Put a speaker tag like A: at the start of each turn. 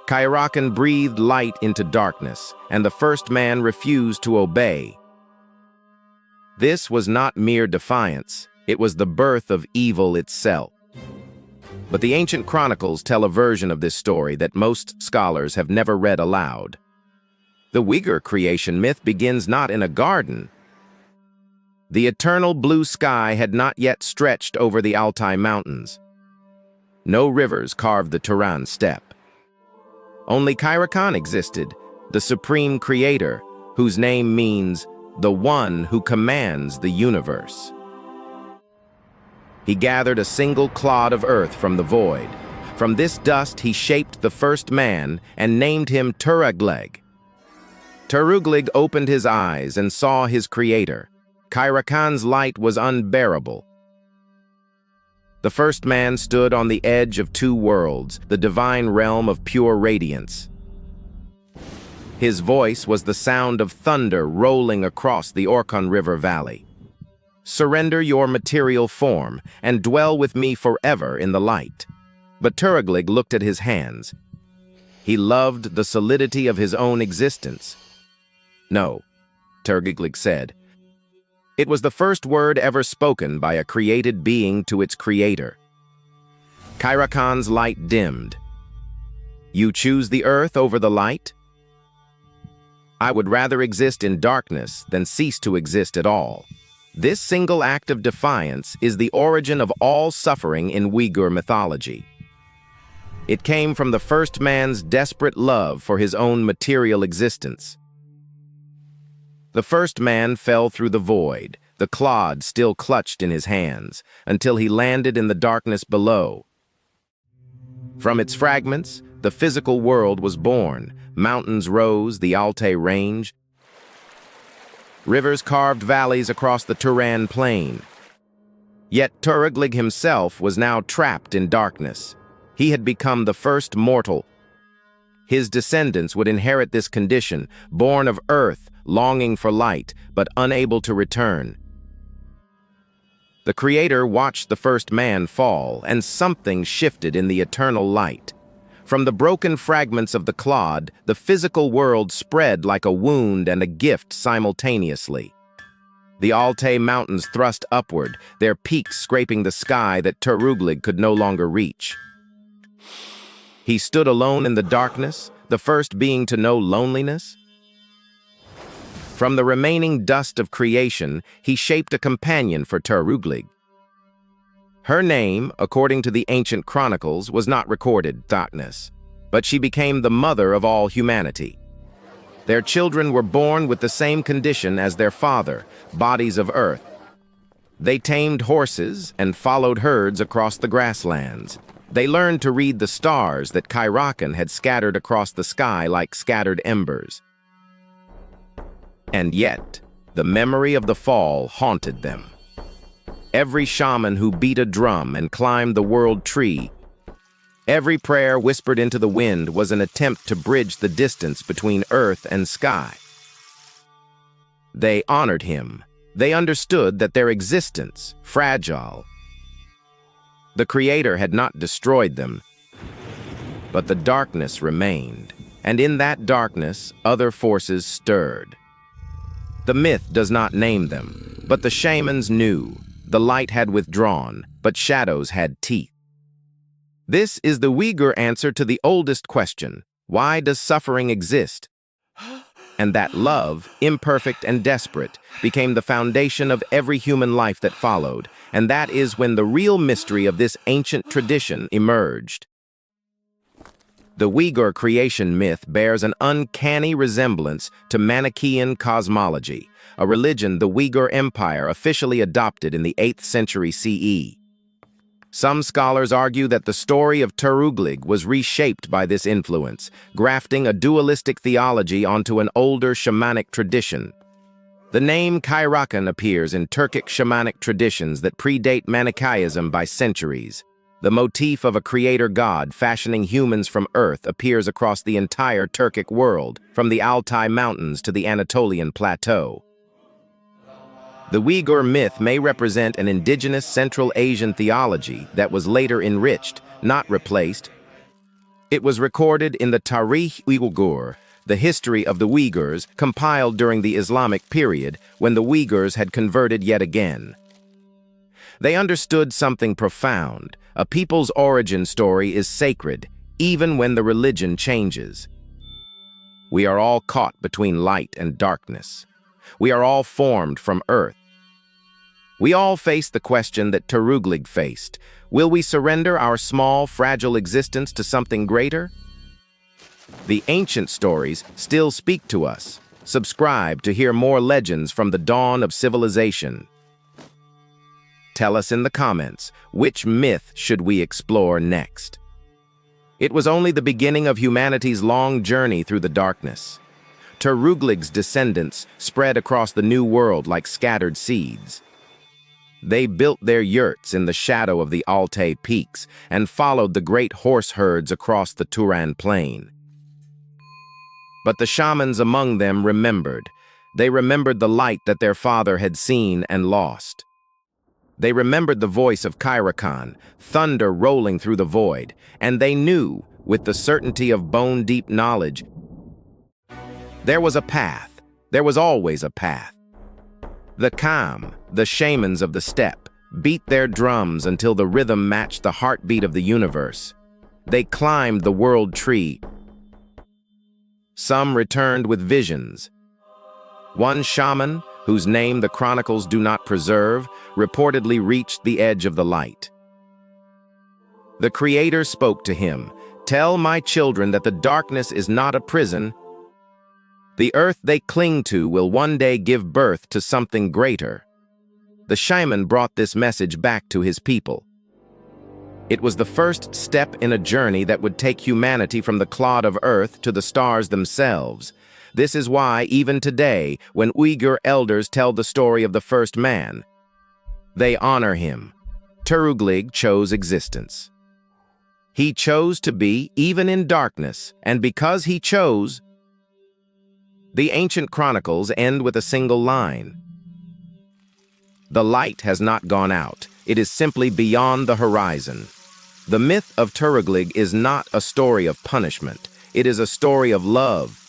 A: Kairakan breathed light into darkness, and the first man refused to obey. This was not mere defiance, it was the birth of evil itself. But the ancient chronicles tell a version of this story that most scholars have never read aloud. The Uighur creation myth begins not in a garden. The eternal blue sky had not yet stretched over the Altai mountains. No rivers carved the Turan steppe. Only Kairakan existed, the supreme creator, whose name means the one who commands the universe. He gathered a single clod of earth from the void. From this dust he shaped the first man and named him Törüglig. Törüglig opened his eyes and saw his creator. Kairakan's light was unbearable. The first man stood on the edge of two worlds, the divine realm of pure radiance. His voice was the sound of thunder rolling across the Orkhon River Valley. Surrender your material form and dwell with me forever in the light. But Törüglig looked at his hands. He loved the solidity of his own existence. No, Törüglig said. It was the first word ever spoken by a created being to its creator. Kairakan's light dimmed. You choose the earth over the light? I would rather exist in darkness than cease to exist at all. This single act of defiance is the origin of all suffering in Uighur mythology. It came from the first man's desperate love for his own material existence. The first man fell through the void, the clod still clutched in his hands, until he landed in the darkness below. From its fragments, the physical world was born. Mountains rose, the Altai range. Rivers carved valleys across the Turan plain. Yet Törüglig himself was now trapped in darkness. He had become the first mortal. His descendants would inherit this condition, born of earth, longing for light, but unable to return. The Creator watched the first man fall, and something shifted in the eternal light. From the broken fragments of the clod, the physical world spread like a wound and a gift simultaneously. The Altai mountains thrust upward, their peaks scraping the sky that Törüglig could no longer reach. He stood alone in the darkness, the first being to know loneliness. From the remaining dust of creation, he shaped a companion for Törüglig. Her name, according to the ancient chronicles, was not recorded, Thotness, but she became the mother of all humanity. Their children were born with the same condition as their father, bodies of earth. They tamed horses and followed herds across the grasslands. They learned to read the stars that Kairakan had scattered across the sky like scattered embers. And yet, the memory of the fall haunted them. Every shaman who beat a drum and climbed the world tree, every prayer whispered into the wind was an attempt to bridge the distance between earth and sky. They honored him. They understood that their existence, fragile. The Creator had not destroyed them, but the darkness remained, and in that darkness, other forces stirred. The myth does not name them, but the shamans knew. The light had withdrawn, but shadows had teeth. This is the Uighur answer to the oldest question, why does suffering exist? And that love, imperfect and desperate, became the foundation of every human life that followed, and that is when the real mystery of this ancient tradition emerged. The Uighur creation myth bears an uncanny resemblance to Manichaean cosmology, a religion the Uighur Empire officially adopted in the 8th century CE. Some scholars argue that the story of Törüglig was reshaped by this influence, grafting a dualistic theology onto an older shamanic tradition. The name Kairakan appears in Turkic shamanic traditions that predate Manichaeism by centuries. The motif of a creator god fashioning humans from earth appears across the entire Turkic world, from the Altai mountains to the Anatolian plateau. The Uighur myth may represent an indigenous Central Asian theology that was later enriched, not replaced. It was recorded in the Uighur, the history of the Uyghurs, compiled during the Islamic period when the Uyghurs had converted yet again. They understood something profound. A people's origin story is sacred, even when the religion changes. We are all caught between light and darkness. We are all formed from earth. We all face the question that Törüglig faced. Will we surrender our small, fragile existence to something greater? The ancient stories still speak to us. Subscribe to hear more legends from the dawn of civilization. Tell us in the comments, which myth should we explore next? It was only the beginning of humanity's long journey through the darkness. Törüglig's descendants spread across the new world like scattered seeds. They built their yurts in the shadow of the Altai peaks and followed the great horse herds across the Turan plain. But the shamans among them remembered. They remembered the light that their father had seen and lost. They remembered the voice of Kairakan, thunder rolling through the void, and they knew, with the certainty of bone-deep knowledge, there was a path. There was always a path. The Kam, the shamans of the steppe, beat their drums until the rhythm matched the heartbeat of the universe. They climbed the world tree. Some returned with visions. One shaman, whose name the chronicles do not preserve, reportedly reached the edge of the light. The Creator spoke to him, "Tell my children that the darkness is not a prison. The earth they cling to will one day give birth to something greater." The shaman brought this message back to his people. It was the first step in a journey that would take humanity from the clod of earth to the stars themselves. This is why, even today, when Uighur elders tell the story of the first man, they honor him. Törüglig chose existence. He chose to be even in darkness, and because he chose, the ancient chronicles end with a single line. The light has not gone out. It is simply beyond the horizon. The myth of Törüglig is not a story of punishment. It is a story of love,